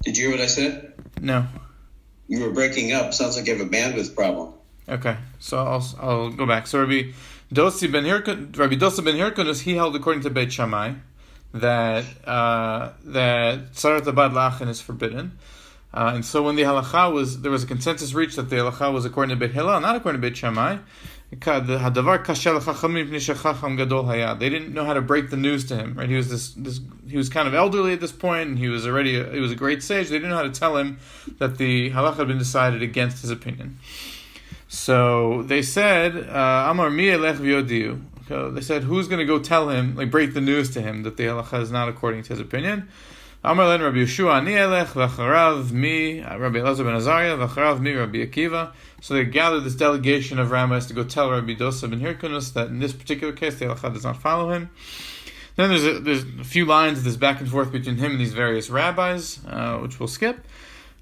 Did you hear what I said? No. You were breaking up. Sounds like you have a bandwidth problem. Okay, so I'll go back. So Rabbi Dosa ben Hirkonus, he held according to Beit Shammai that Tzarat Abad La'achin is forbidden. And so when the halacha there was a consensus reached that the halacha was according to Beit Hillel, not according to Beit Shammai. They didn't know how to break the news to him. Right? He was kind of elderly at this point, and he was a great sage. They didn't know how to tell him that the halacha had been decided against his opinion. So they said, Amar mi elech v'yodiu. They said, who's going to go tell him, break the news to him that the halacha is not according to his opinion? Amar len Rabbi Yeshua ani elech v'acharav mi Rabbi Elazar ben Azariah v'acharav mi Rabbi Akiva. So they gathered this delegation of rabbis to go tell Rabbi Dosa ben Hirkonus that in this particular case the halacha does not follow him. Then there's a few lines of this back and forth between him and these various rabbis, which we'll skip.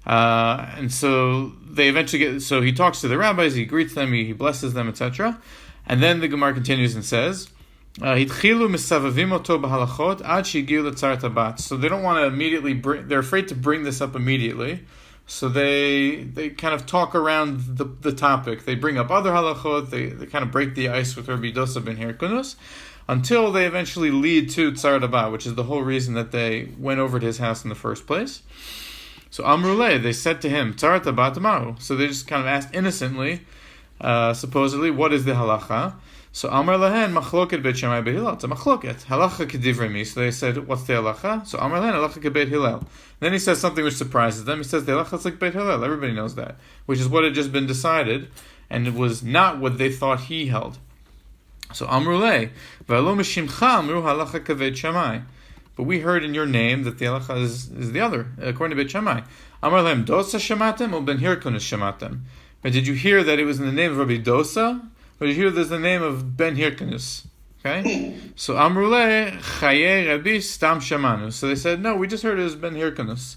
And so they eventually so he talks to the rabbis, he greets them, he blesses them, etc. And then the Gemara continues and says, so they don't want to immediately they're afraid to bring this up immediately. So they kind of talk around the topic. They bring up other halachot, they kind of break the ice with Rabbi Dosa ben Hirkonus, until they eventually lead to Tzarat Abad, which is the whole reason that they went over to his house in the first place. So Amruleh, they said to him, Tzarat Abad Amaru. So they just kind of asked innocently, supposedly, what is the halacha? So Amar Lahen, machloket Beit Shammai Beit Hillel. It's a machloket. Halacha kedivrei mi. So they said, what's the halacha? So Amar Lahen, halacha ke Beit Hillel. Then he says something which surprises them. He says, the halacha is like Beit Hillel. Everybody knows that. Which is what had just been decided, and it was not what they thought he held. So Amruleh, v'alo mishimcha amru halacha ke Beit Shammai. But we heard in your name that the halacha is the other, according to Beit Shammai. Amar Lahem, dosa shematem or ben Hirkonus shematem. But did you hear that it was in the name of Rabbi Dosa? Or did you hear there's the name of Ben Hirkonus? Okay? So Amruleh Chaye Rabbi Stam Shamanu. So they said, no, we just heard it was Ben Hirkonus.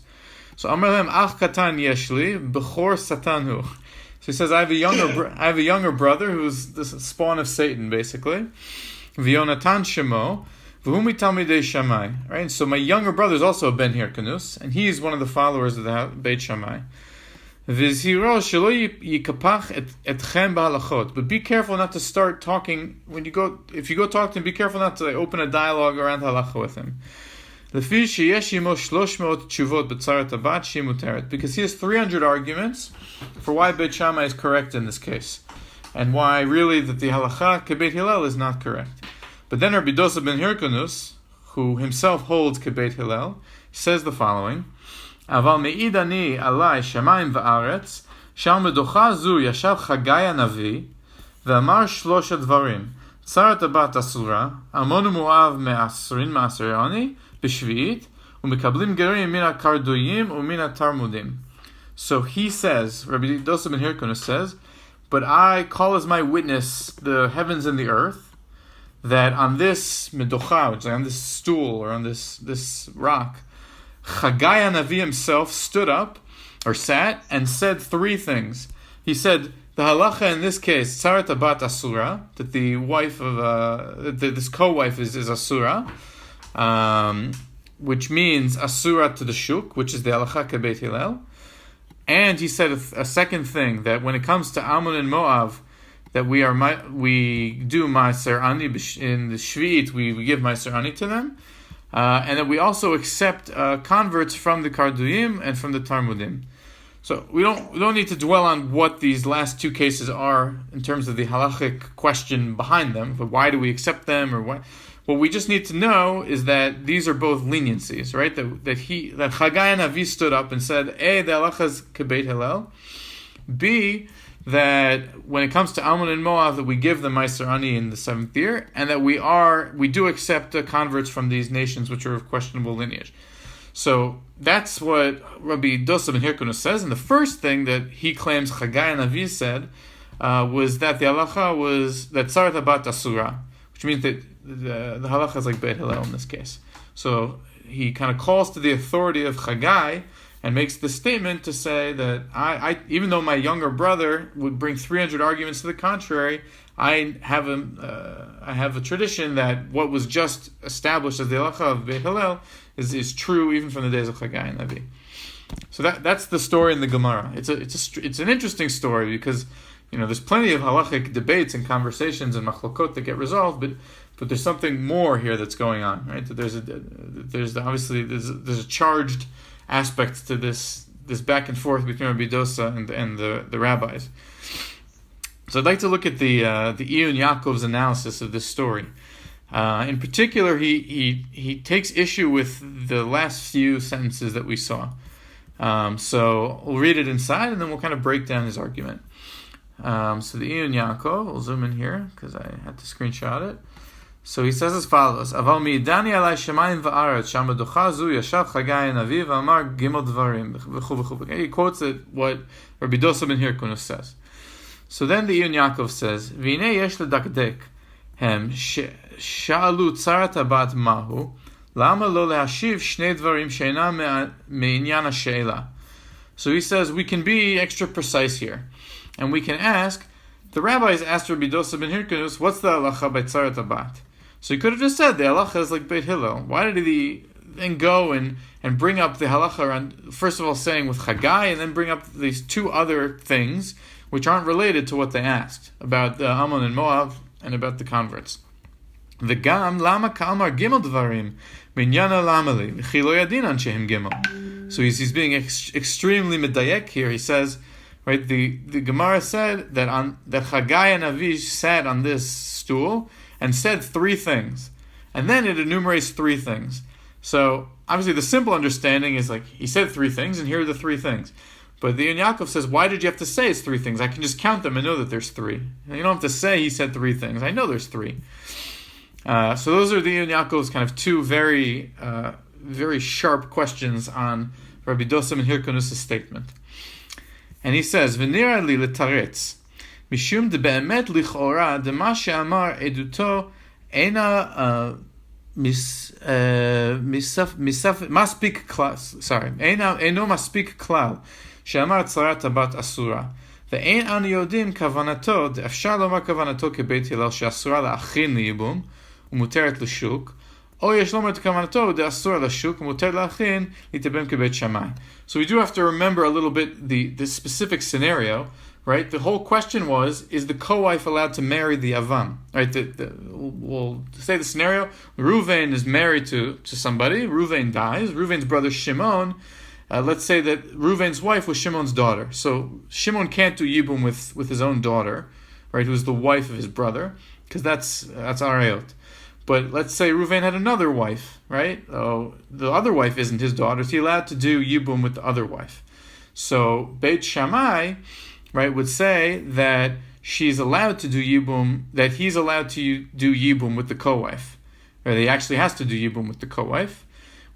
So Amruleh Ach Katan Yeshli Bechor Satanu. So he says, I have a younger brother who's the spawn of Satan, basically. V'Yonatan Shemo V'Humi Talmidei Shammai. Right? So my younger brother is also a Ben Hirkonus, and he's one of the followers of the Beit Shammai. But be careful not to start talking if you go talk to him, be careful not to open a dialogue around halacha with him. Because he has 300 arguments for why Beit Shammai is correct in this case, and why really that the halacha kebeit Hillel is not correct. But then Rabbi Dosa ben Hirkonus, who himself holds kebeit Hillel, says the following. אבל מעיד אני עלי שמים וארץ, שעל מדוכה זו ישב חגי הנביא, ואמר 3 דברים. צרת הבת אסורה, עמון ומואב מעשרי עני, בשביעית, ומקבלים גרים מן הקרדויים ומן התרמודים. So he says, Rabbi Dosa ben Hirkonus says, but I call as my witness the heavens and the earth, that on this medokha, which is on this stool, or on this rock, Hagai Hanavi himself stood up, or sat, and said 3 things. He said, the halacha in this case, Tzarat Abat Asura, that the wife of, this co-wife is Asura, which means Asura to the Shuk, which is the halacha Kebeit Hillel. And he said a second thing, that when it comes to Ammon and Moab, that we do Ma'aser Ani, in the Shvi'it, we give Ma'aser Ani to them. And that we also accept converts from the Karduyim and from the Tarmudim. So we don't need to dwell on what these last 2 cases are in terms of the halachic question behind them. But why do we accept them, or what? What we just need to know is that these are both leniencies, right? That Hagai Hanavi stood up and said, A, the halacha is kebeit Hillel. B, that when it comes to Ammon and Moab, that we give them Ma'aser Ani in the 7th year, and that we do accept converts from these nations which are of questionable lineage. So that's what Rabbi Dosa ben Hirkonus says, and the first thing that he claims Hagai Hanavi said was that the halacha was that Tzarat Abat Asura, which means that the halacha is like Beit Hillel in this case. So he kind of calls to the authority of Hagai and makes the statement to say that I even though my younger brother would bring 300 arguments to the contrary, I have a tradition that what was just established as the halacha of Beit Hillel is true even from the days of Hagai and Navi. So that's the story in the Gemara. It's an interesting story because there's plenty of halachic debates and conversations and machlokot that get resolved, but there's something more here that's going on, right? There's a charged aspect to this back and forth between Rabbi Dosa and the rabbis. So I'd like to look at the Iyun Yaakov's analysis of this story. In particular, he takes issue with the last few sentences that we saw. So we'll read it inside, and then we'll kind of break down his argument. So the Iyun Yaakov, we'll zoom in here because I had to screenshot it. So he says as follows: Aval mi'idani alai shamim va'aretz sham meducha zu yashav Hagai הנביא ואמר gimel dvarim v'chu v'chu. He quotes what Rabbi Dosa ben Hirkunus says. So then the Iyun Yaakov says, V'inei yesh ledakdek hem sha'alu tzarat habat mahu lama lo le'ashiv shnei dvarim she'ena me'inyan ha'she'ela. So he says we can be extra precise here, and we can ask. The rabbis asked Rabbi Dosa ben Hirkunus, what's the halacha by tzarat habat? So he could have just said the halacha is like Beit Hillel. Why did he then go and bring up the halacha around, first of all saying with Hagai, and then bring up these two other things which aren't related to what they asked about Ammon and Moab and about the converts. V'gam lama ka'amar gimel dvarim minyana lamali v'chi lo yadinan shehem gimel. So he's being extremely medayek here. He says, right, the Gemara said that Hagai and Navi sat on this stool and said three things, and then it enumerates three things. So obviously the simple understanding is like he said three things, and here are the three things. But the Iyun Yaakov says, why did you have to say it's three things? I can just count them and know that there's three. And you don't have to say he said three things. I know there's three. So those are the Iyun Yaakov's kind of two very, very sharp questions on Rabbi Dosa ben Hirkunus' statement. And he says, "V'nira li letaretz, mishum de be'emet lichora de ma she'amar eduto ena maspik klal. Sorry, eno maspik klal she'amar tzarat habat asura. Ve'en anu yodim kavanato de'afshar lomar kavanato kebeit Hillel she'asura la'achin liyibum u'muteret l'shuk." So we do have to remember a little bit the specific scenario, right? The whole question was, is the co-wife allowed to marry the Avam? Right? We'll say the scenario, Reuven is married to somebody, Reuven dies, Reuven's brother Shimon, let's say that Reuven's wife was Shimon's daughter. So Shimon can't do Yibum with his own daughter, right, who's the wife of his brother, because that's Arayot. But let's say Reuven had another wife, right? Oh, the other wife isn't his daughter. Is he allowed to do Yibum with the other wife? So Beit Shammai, right, would say that she's allowed to do Yibum, that he's allowed to do Yibum with the co-wife. Or he actually has to do Yibum with the co-wife,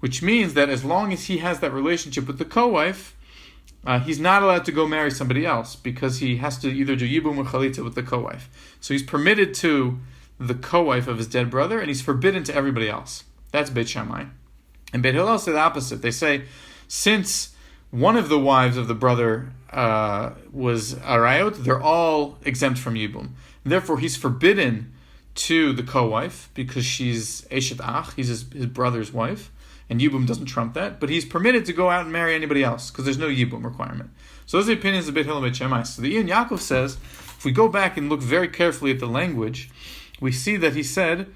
which means that as long as he has that relationship with the co-wife, he's not allowed to go marry somebody else because he has to either do Yibum or Chalitza with the co-wife. So he's permitted to the co-wife of his dead brother, and he's forbidden to everybody else. That's Beit Shammai. And Beit Hillel say the opposite. They say, since one of the wives of the brother was Arayot, they're all exempt from Yibum. Therefore, he's forbidden to the co-wife because she's Eshet Ach, he's his brother's wife, and Yibum doesn't trump that, but he's permitted to go out and marry anybody else because there's no Yibum requirement. So those are the opinions of Beit Hillel and Beit Shammai. So the Iyun Yaakov says, if we go back and look very carefully at the language, we see that he said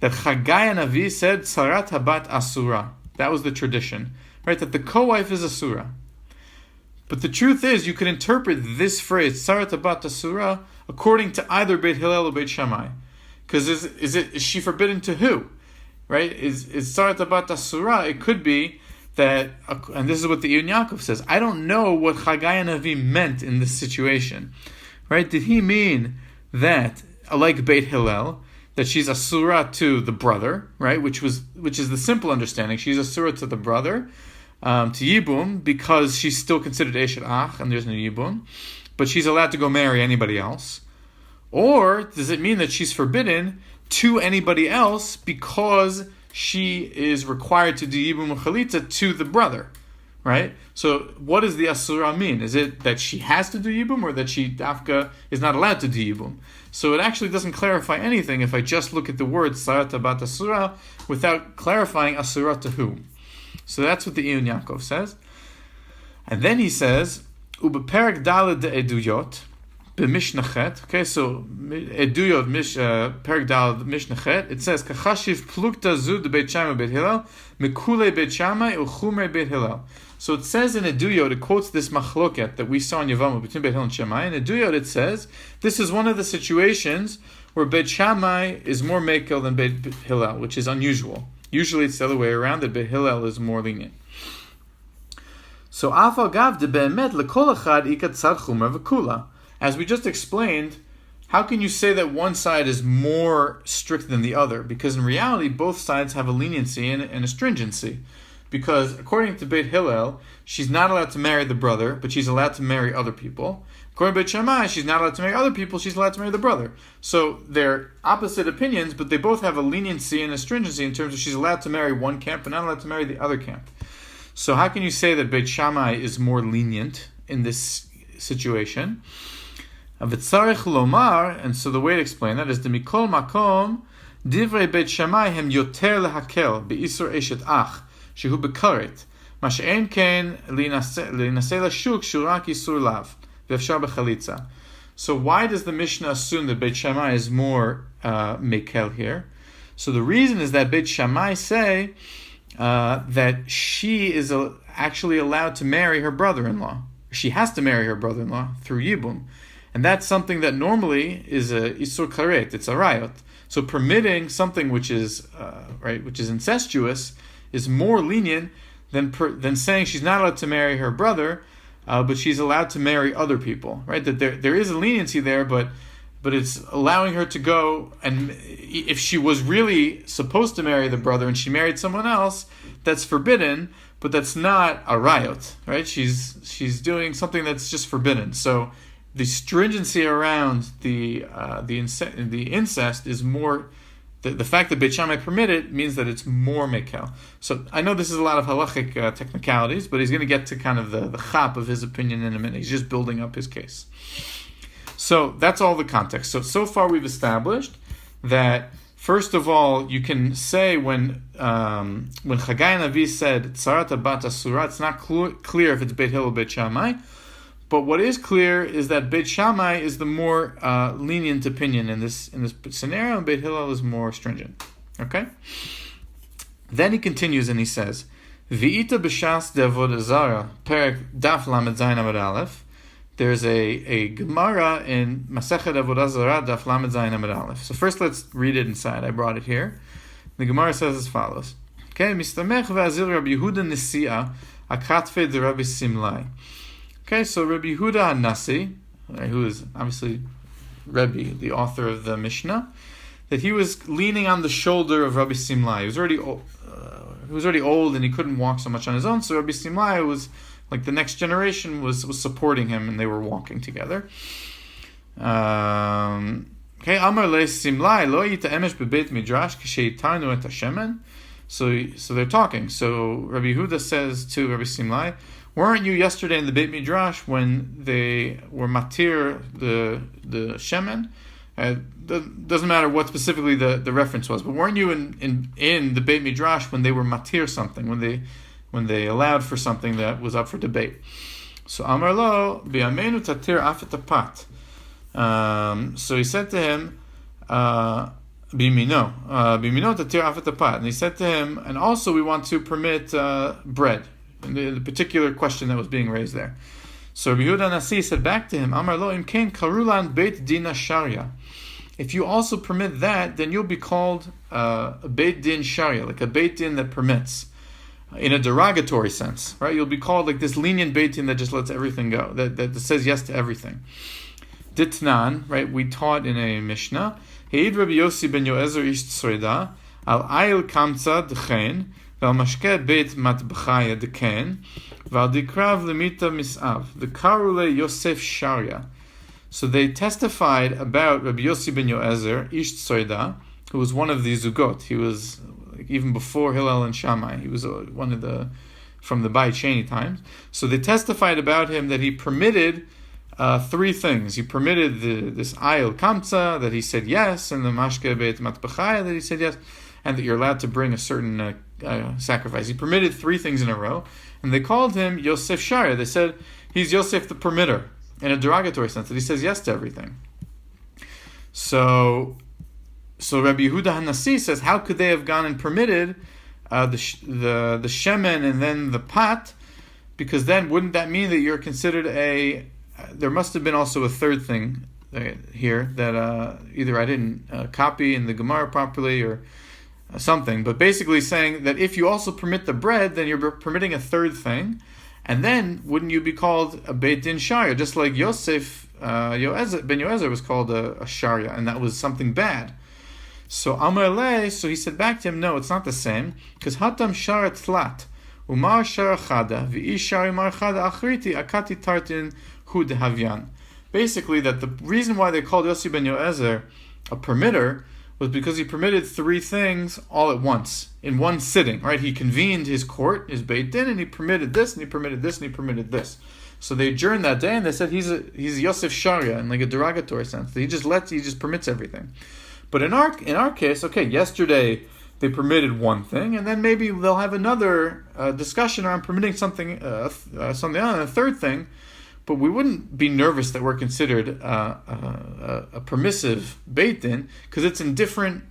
that Hagai Navi said Tzarat Habat Asura. That was the tradition, right? That the co-wife is Asura. But the truth is, you could interpret this phrase Tzarat Habat Asura according to either Beit Hillel or Beit Shammai. Because is she forbidden to who? Right? Is Tzarat Habat Asura? It could be that, and this is what the Iyun Yaakov says. I don't know what Hagai Navi meant in this situation, right? Did he mean that, like Beit Hillel, that she's asura to the brother, right? Which is the simple understanding. She's asura to the brother, to Yibum, because she's still considered Eshet Ach, and there's no Yibum, but she's allowed to go marry anybody else. Or does it mean that she's forbidden to anybody else because she is required to do Yibum or Chalitza to the brother, right? So what does the asura mean? Is it that she has to do Yibum, or that she dafka is not allowed to do Yibum? So it actually doesn't clarify anything if I just look at the word Tzarat Habat Asura without clarifying Asura to whom. So that's what the Iyun Yaakov says. And then he says, Ubeperek daled de eduyot, b'mishnachet. Okay, so eduyot, perek daled mishnachet. It says, Kachashiv plukta zu de Beit Shammai Beit Hillel, mikule Beit Shammai uchumre Beit Hillel. So it says in Eduyot, it quotes this machloket that we saw in Yevamot between Beit Hillel and Shammai. In Eduyot it says, this is one of the situations where Beit Shammai is more mekel than Beit Hillel, which is unusual. Usually it's the other way around, that Beit Hillel is more lenient. So afal gav de be'emet lekol echad ikat tzad chumra v'kula. As we just explained, how can you say that one side is more strict than the other? Because in reality, both sides have a leniency and a stringency. Because according to Beit Hillel, she's not allowed to marry the brother, but she's allowed to marry other people. According to Beit Shammai, she's not allowed to marry other people, she's allowed to marry the brother. So they're opposite opinions, but they both have a leniency and a stringency in terms of she's allowed to marry one camp, but not allowed to marry the other camp. So how can you say that Beit Shammai is more lenient in this situation? And so the way to explain that is the mikol makom divrei Beit Shammai hem yoter lehakel beisur eshet ach shehu bekaret ma she'en ken linaseh lashuk shurak isur lav ve'efshar bechalitza. So why does the Mishnah assume that Beit Shammai is more mekel here? So the reason is that Beit Shammai say that she is actually allowed to marry her brother-in-law. She has to marry her brother-in-law through yibum. And that's something that normally is a isur karet, it's a rayot. So permitting something which is which is incestuous, is more lenient than saying she's not allowed to marry her brother, but she's allowed to marry other people. Right? That there is a leniency there, but it's allowing her to go. And if she was really supposed to marry the brother and she married someone else, that's forbidden. But that's not a rayot. Right? She's doing something that's just forbidden. So the stringency around the incest is more. The fact that Beit Shammai permit it means that it's more mekel. So I know this is a lot of halachic technicalities, but he's going to get to kind of the chap of his opinion in a minute. He's just building up his case. So that's all the context. So far we've established that first of all, you can say when Hagai Navi said Tzarat Bat Asura, it's not clear if it's Beit Hillel or Beit Shammai. But what is clear is that Beit Shammai is the more lenient opinion in this scenario, and Beit Hillel is more stringent. Okay? Then he continues and he says, V'ita b'shas de'avodah zara, perek daf lamed zayin amud aleph. There's a Gemara in Masechet Avodah Zarah, daf lamed zayin amud aleph. So first let's read it inside. I brought it here. The Gemara says as follows. Okay, Mistamech ve'azil Rabbi Yehuda Nesi'ah, akatfe de Rabbi Simlai. Okay, so Rabbi Yehuda HaNasi, who is obviously Rebbe, the author of the Mishnah, that he was leaning on the shoulder of Rabbi Simlai. He was already old and he couldn't walk so much on his own, so Rabbi Simlai was, like the next generation, was supporting him and they were walking together. Okay, Amar le Simlai, lo yita emesh bebeit midrash k'sheitarnu et hashemen. So they're talking. So Rabbi Yehuda says to Rabbi Simlai, weren't you yesterday in the Beit Midrash when they were matir the shemen? Doesn't matter what specifically the reference was, but weren't you in the Beit Midrash when they were matir something, when they allowed for something that was up for debate? So Amar lo bi'amenu tatir afet apat. So he said to him, Bimino tatir afet apat, and he said to him, and also we want to permit bread. The particular question that was being raised there. So Rabbi Yehuda Nasi said back to him, Amar lo imkein karulan beit din sharia. If you also permit that, then you'll be called a beit din sharia, like a beit din that permits, in a derogatory sense, right? You'll be called like this lenient beit din that just lets everything go, that says yes to everything. Ditnan, right? We taught in a Mishnah,Heid Rabbi Yossi ben Yoezer ish tzoreda, al ayil kamtza d'chein, Val mashke beit matbachaya deken, val dikrav lemita misav, the karule Yosef Sharia. So they testified about Rabbi Yossi ben Yoezer, Ish Tzoida, who was one of the Zugot. He was, like, even before Hillel and Shammai, he was one of from the Bai Sheni times. So they testified about him that he permitted three things. He permitted this Ayil Kamtza, that he said yes, and the Mashke beit matbachaya, that he said yes, and that you're allowed to bring a certain sacrifice. He permitted three things in a row, and they called him Yosef Sharia. They said he's Yosef the permitter, in a derogatory sense, that he says yes to everything. So Rabbi Yehuda Hanassi says, how could they have gone and permitted the shemen and then the pat? Because then wouldn't that mean that you're considered there must have been also a third thing here that either I didn't copy in the Gemara properly or something, but basically saying that if you also permit the bread, then you're permitting a third thing, and then wouldn't you be called a Beit Din Sharia, just like Yosef ben Yoezer was called a Sharia, and that was something bad. So Amar Lei, so he said back to him, no, it's not the same, because Hatam Shara Tlat, Umar Shara Chada, V'i Shari Mar Chada Achriti, Akati Tartin Hu Dehavyan. Basically, that the reason why they called Yosef ben Yoezer a permitter was because he permitted three things all at once, in one sitting, right? He convened his court, his Beit Din, and he permitted this, and he permitted this, and he permitted this. So they adjourned that day, and they said he's Yosef Sharia, in like a derogatory sense. He just permits everything. But in our case, okay, yesterday they permitted one thing, and then maybe they'll have another discussion around permitting something else, a third thing, but we wouldn't be nervous that we're considered a permissive Beit Din, because it's in different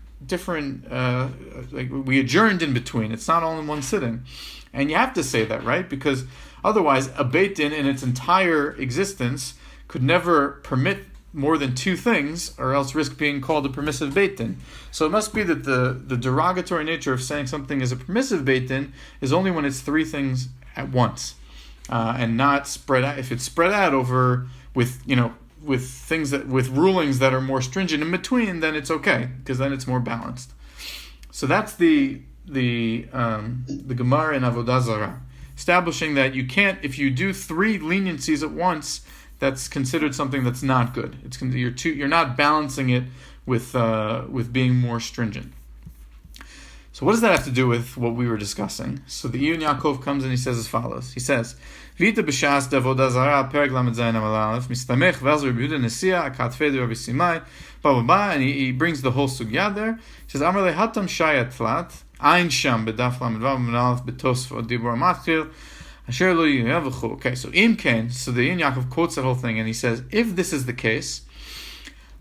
like we adjourned in between. It's not all in one sitting, and you have to say that, right? Because otherwise, a Beit Din in its entire existence could never permit more than two things, or else risk being called a permissive Beit Din. So it must be that the derogatory nature of saying something is a permissive Beit Din is only when it's three things at once. And not spread out. If it's spread out over with things with rulings that are more stringent in between, then it's okay, because then it's more balanced. So that's the Gemara in Avodah Zarah, establishing that you can't, if you do three leniencies at once, that's considered something that's not good. You're not balancing it with being more stringent. So what does that have to do with what we were discussing? So the Iyun Yaakov comes and he says as follows. He says, Vita b'shas d'avodah zarah perek lamed zayin amal aleph mistamech v'az Rabbi Yehuda nesia akat feder Rabbi Simai and he brings the whole sugya there. He says, Amar lehatam shayat tlat ein sham b'daf lamed vav amal aleph b'tosfot dibur matchil asher lo yavchu. Okay, so im ken. So the Iyun Yaakov quotes that whole thing and he says, if this is the case,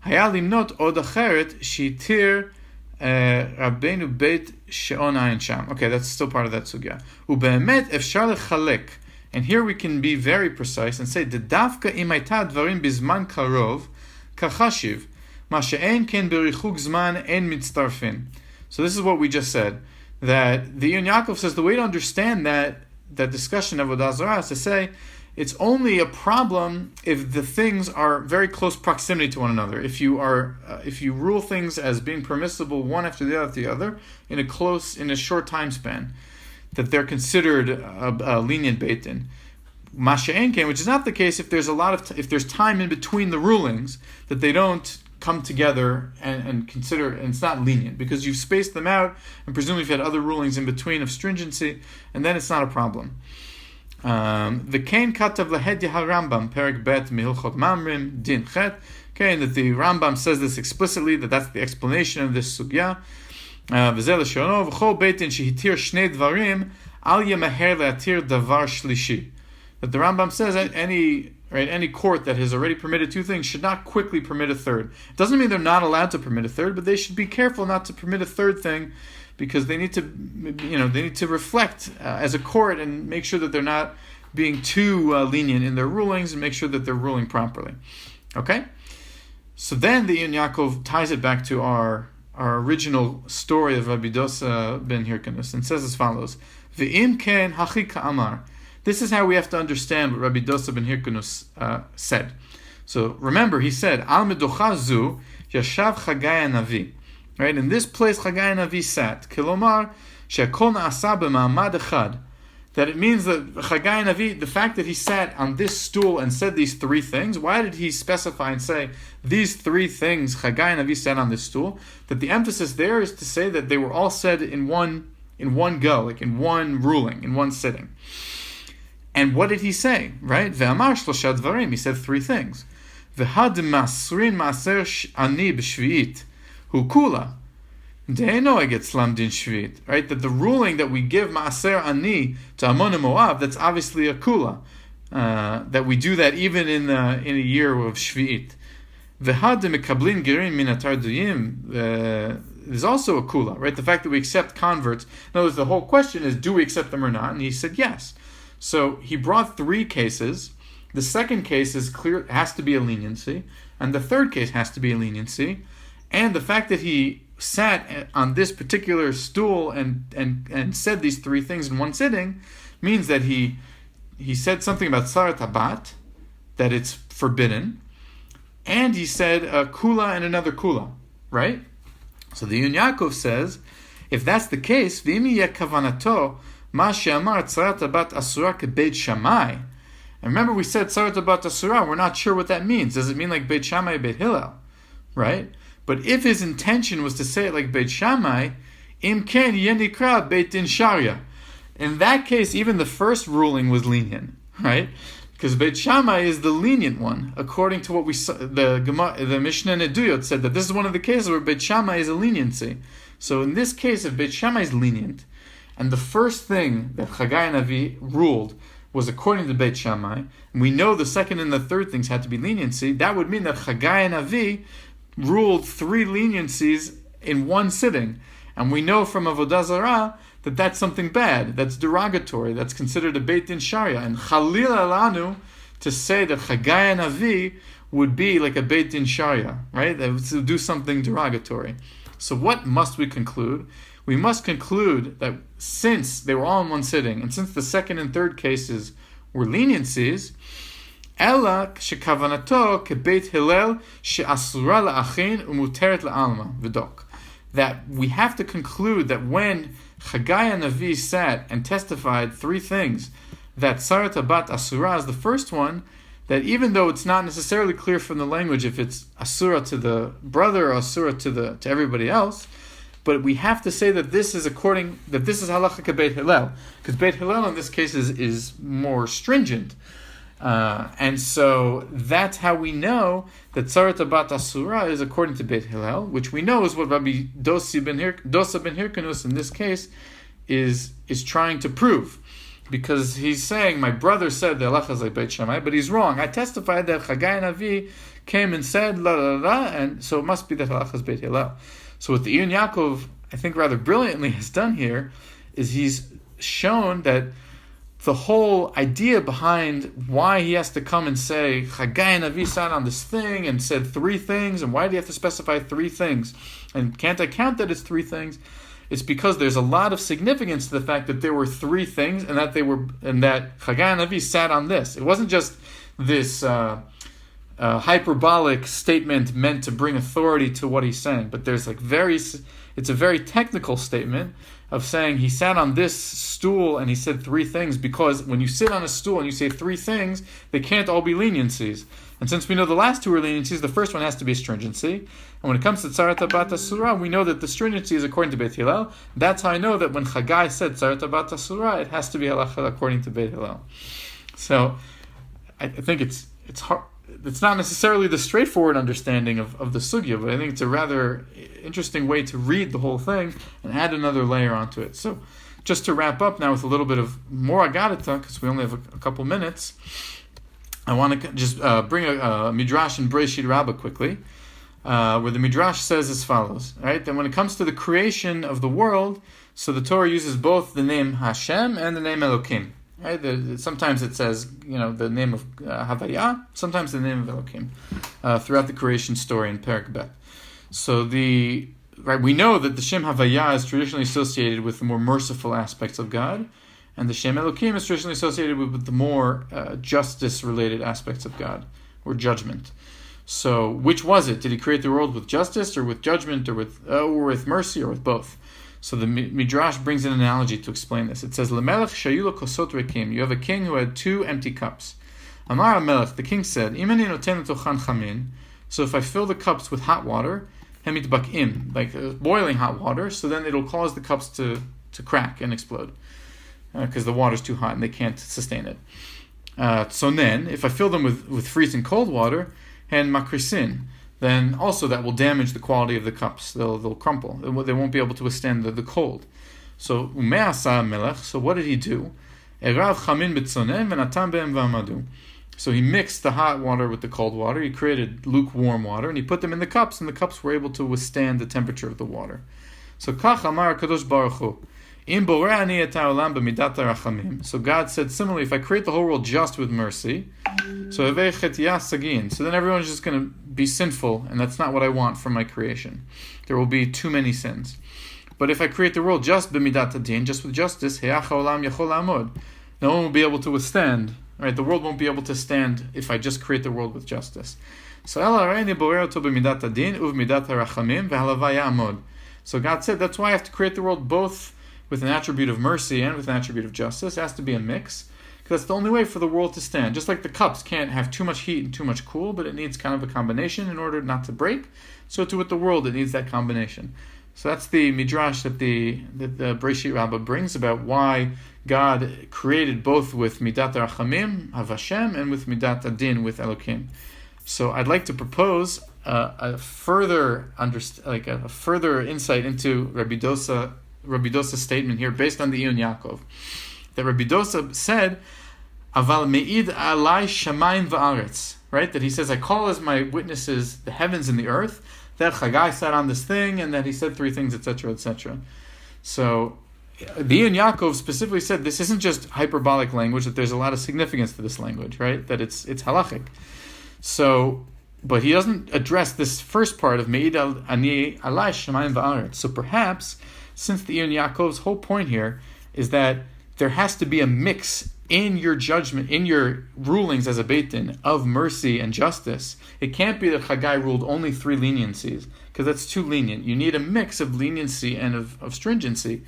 hayalim not od acheret shitir Rabbeinu Beit She'on Ayin Sham. Okay, that's still part of that sugya. Ube'emet efshar lechalek. And here we can be very precise and say, Dedavka imayta dvarim bizman karov kachashiv ma she'en ken berichuk zman en mitztarfin. So this is what we just said, that the Iyun Yaakov says the way to understand that discussion of Avodah Zarah is to say it's only a problem if the things are very close proximity to one another. If you rule things as being permissible one after the other in a short time span, that they're considered a lenient Beit Din. Masha'enken, which is not the case if there's if there's time in between the rulings, that they don't come together and consider, and it's not lenient because you've spaced them out and presumably you've had other rulings in between of stringency, and then it's not a problem. The Kain Katav Lahedya HaRambam Perik Bet Mihilchot Mamrim Din Chet. Okay, and that the Rambam says this explicitly, that's the explanation of this sugya. V'zel Shono V'chol Beitin Shehitir Shnei Dvarim Al Yemaher Le'atir Davar Shlishi. That the Rambam says that any court that has already permitted two things should not quickly permit a third. It doesn't mean they're not allowed to permit a third, but they should be careful not to permit a third thing, because they need to reflect as a court and make sure that they're not being too lenient in their rulings and make sure that they're ruling properly. Okay? So then the Iyun Yaakov ties it back to our original story of Rabbi Dosa ben Hirkanus and says as follows: V'im ken hachi ka'amar. This is how we have to understand what Rabbi Dosa ben Hirkanus said. So remember, he said, Al medוכה zu yashav Hagai הנביא. Right, in this place Hagai הנביא sat. Kilomar she'kol na'asa b'ma'amad echad. That it means that Hagai הנביא, the fact that he sat on this stool and said these three things, why did he specify and say these three things Hagai הנביא sat on this stool? That the emphasis there is to say that they were all said in one go, like in one ruling, in one sitting. And what did he say? Right? Ve'amar shlosha dvarim. He said three things. Ve'had masrin maser ani b'shvi'it hu kula De'eno eget slam din shvit, right? That the ruling that we give maaser ani to Ammon and Moab, that's obviously a kula. That we do that even in a year of shvi'it. V'had mekablin gerim min atar duyim is also a kula, right? The fact that we accept converts. In other words, the whole question is, do we accept them or not? And he said yes. So he brought 3 cases. The second case is clear, has to be a leniency, and the third case has to be a leniency. And the fact that he sat on this particular stool and said these 3 things in one sitting means that he said something about sarat habat, that it's forbidden, and he said a kula and another kula, right? So the Yun Yaakov says, if that's the case, v'imi yeh kavanato ma she'amar sarat habat asura kebeit Shammai. And remember, we said sarat habat asura. We're not sure what that means. Does it mean like Beit Shammai, Beit Hillel, right? But if his intention was to say it like Beit Shammai, im ken yenikra Beit Din Sharia. In that case, even the first ruling was lenient, right? Because Beit Shammai is the lenient one, according to what we saw. The Mishnah Neduyot said that this is one of the cases where Beit Shammai is a leniency. So in this case, if Beit Shammai is lenient, and the first thing that Hagai and Navi ruled was according to Beit Shammai, and we know the second and the third things had to be leniency, that would mean that Hagai and Navi ruled 3 leniencies in one sitting. And we know from Avodah Zarah that that's something bad, that's derogatory, that's considered a Beit Din Sharia. And Chalila lanu to say that Hagai and Navi would be like a Beit Din Sharia, right? That would do something derogatory. So what must we conclude? We must conclude that since they were all in one sitting, and since the second and third cases were leniencies, Ela shekavanato kebeit Hillel she'asura la'achin umuteret la'alma v'dok. That we have to conclude that when Hagai and Navi sat and testified 3 things, that sarat habat asura is the first one, that even though it's not necessarily clear from the language if it's asura to the brother or asura to everybody else, but we have to say that this is halacha kebeit Hillel, because Beit Hillel in this case is more stringent. And so that's how we know that Tzarat Habat Asura is according to Beit Hillel, which we know is what Rabbi Dosa ben Hirkanus in this case is trying to prove. Because he's saying, my brother said the halacha is like Beit Shammai, but he's wrong. I testified that Hagai and Navi came and said la la la, and so it must be that halacha is Beit Hillel. So what the Yun Yaakov, I think rather brilliantly has done here, is he's shown that the whole idea behind why he has to come and say Hagai and Navi sat on this thing and said 3 things, and why do you have to specify 3 things? And can't I count that it's 3 things? It's because there's a lot of significance to the fact that there were 3 things, and that Hagai and Navi sat on this. It wasn't just this hyperbolic statement meant to bring authority to what he's saying, but there's it's a very technical statement of saying he sat on this stool and he said 3 things, because when you sit on a stool and you say 3 things, they can't all be leniencies. And since we know the last 2 are leniencies, the first one has to be stringency. And when it comes to Tzarat Habat Asura, we know that the stringency is according to Beit Hillel. That's how I know that when Hagai said Tzarat Habat Asura, it has to be halacha according to Beit Hillel. So I think it's hard. It's not necessarily the straightforward understanding of the sugya, but I think it's a rather interesting way to read the whole thing and add another layer onto it. So just to wrap up now with a little bit of more Agadita, because we only have a couple minutes, I want to just bring a Midrash in Breshit Rabbah quickly, where the Midrash says as follows, right? That when it comes to the creation of the world, so the Torah uses both the name Hashem and the name Elokim. Right? Sometimes it says, the name of Havaya, sometimes the name of Elokim, throughout the creation story in Perek Bet. So we know that the Shem Havaya is traditionally associated with the more merciful aspects of God, and the Shem Elokim is traditionally associated with the more justice-related aspects of God, or judgment. So which was it? Did he create the world with justice, or with judgment, or with mercy, or with both? So the Midrash brings an analogy to explain this. It says, "Lemelech shayulo kosot rekim." You have a king who had 2 empty cups. Amar HaMelech, the king said, "Im ani noten letochan chamin." So if I fill the cups with hot water, hemit bakim, like boiling hot water, so then it'll cause the cups to crack and explode, because the water's too hot and they can't sustain it. So then, if I fill them with freezing cold water, and makrisin, then also that will damage the quality of the cups. They'll crumple. They won't be able to withstand the cold. So so what did he do? So he mixed the hot water with the cold water. He created lukewarm water, and he put them in the cups, and the cups were able to withstand the temperature of the water. So Kach Amar Kadosh Baruch Hu. So God said, similarly, if I create the whole world just with mercy, so then everyone's just going to be sinful, and that's not what I want from my creation. There will be too many sins. But if I create the world just b'midat hadin, just with justice, no one will be able to withstand. Right? The world won't be able to stand if I just create the world with justice. So God said, that's why I have to create the world both with an attribute of mercy and with an attribute of justice. It has to be a mix, because that's the only way for the world to stand. Just like the cups can't have too much heat and too much cool, but it needs kind of a combination in order not to break. So too with the world, it needs that combination. So that's the midrash that the Breshit Rabbah brings about why God created both with midat rachamim, havashem, and with midat adin, with Elokim. So I'd like to propose a further insight into Rabbi Dosa's statement here, based on the Iyun Yaakov, that Rabbi Dosa said, "Aval me'id alai shamim va'aretz," right? That he says, "I call as my witnesses the heavens and the earth." That Hagai sat on this thing, and that he said three things, etc., etc. So the Iyun Yaakov specifically said this isn't just hyperbolic language; that there's a lot of significance to this language, right? That it's halachic. So, but he doesn't address this first part of Me'id ani alai shamayim va'aretz. So perhaps, since the Iyun Yaakov's whole point here is that there has to be a mix in your judgment, in your rulings as a Beit Din, of mercy and justice. It can't be that Hagai ruled only 3 leniencies, because that's too lenient. You need a mix of leniency and of stringency.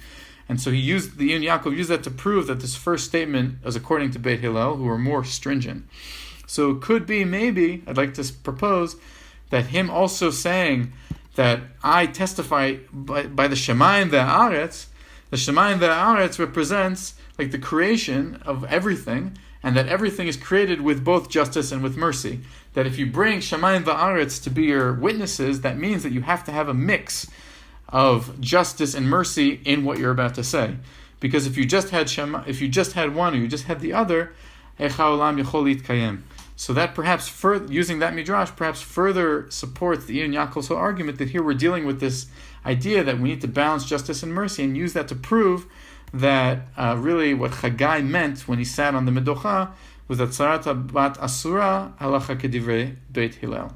And so the Iyun Yaakov used that to prove that this first statement is according to Beit Hillel, who are more stringent. So it could be, maybe, I'd like to propose, that him also saying that I testify by the Shamayim Ve'aretz, the Shamayim Ve'aretz represents like the creation of everything, and that everything is created with both justice and with mercy. That if you bring Shamayim Va'aretz to be your witnesses, that means that you have to have a mix of justice and mercy in what you're about to say. Because if you just had one or you just had the other, so that perhaps using that midrash perhaps further supports the Iyun Yaakov's whole argument that here we're dealing with this idea that we need to balance justice and mercy, and use that to prove that really what Hagai meant when he sat on the Medokha was that Tzarat bat Asura halacha kedivrei Beit Hillel.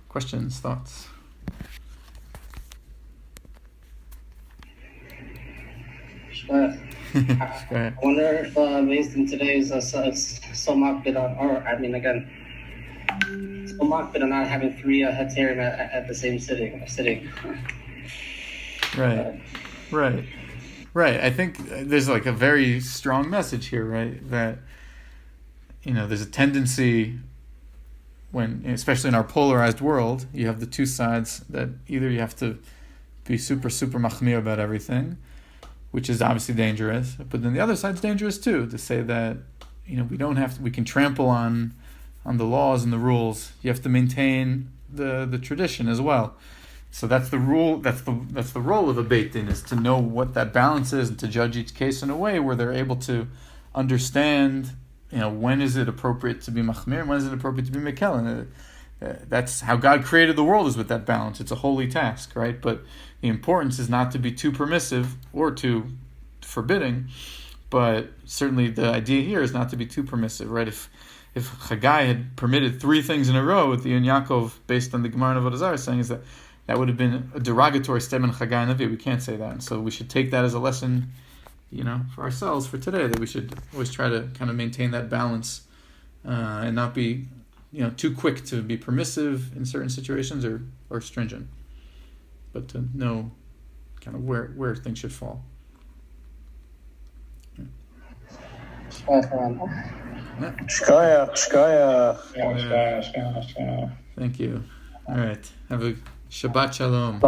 Questions, thoughts? I wonder if based in today's so makbid on, or I mean again, so makbid on not having 3 heterim at the same sitting. Right. I think there's like a very strong message here, right? That there's a tendency when, especially in our polarized world, you have the two sides that either you have to be super machmir about everything, which is obviously dangerous, but then the other side's dangerous too, to say that we can trample on the laws and the rules. You have to maintain the tradition as well. So that's the rule. That's the role of a Beit Din, is to know what that balance is and to judge each case in a way where they're able to understand, when is it appropriate to be machmir and when is it appropriate to be mekel. And that's how God created the world, is with that balance. It's a holy task, right? But the importance is not to be too permissive or too forbidding, but certainly the idea here is not to be too permissive, right? If Hagai had permitted 3 things in a row, with the Iyun Yaakov, based on the Gemara and Avodah Zarah, saying is that would have been a derogatory statement of Hagai and Navi. We can't say that. And so we should take that as a lesson, for ourselves for today, that we should always try to kind of maintain that balance and not be, too quick to be permissive in certain situations or stringent, but to know kind of where things should fall. Shkoyach. Thank you. All right. Have a Shabbat Shalom.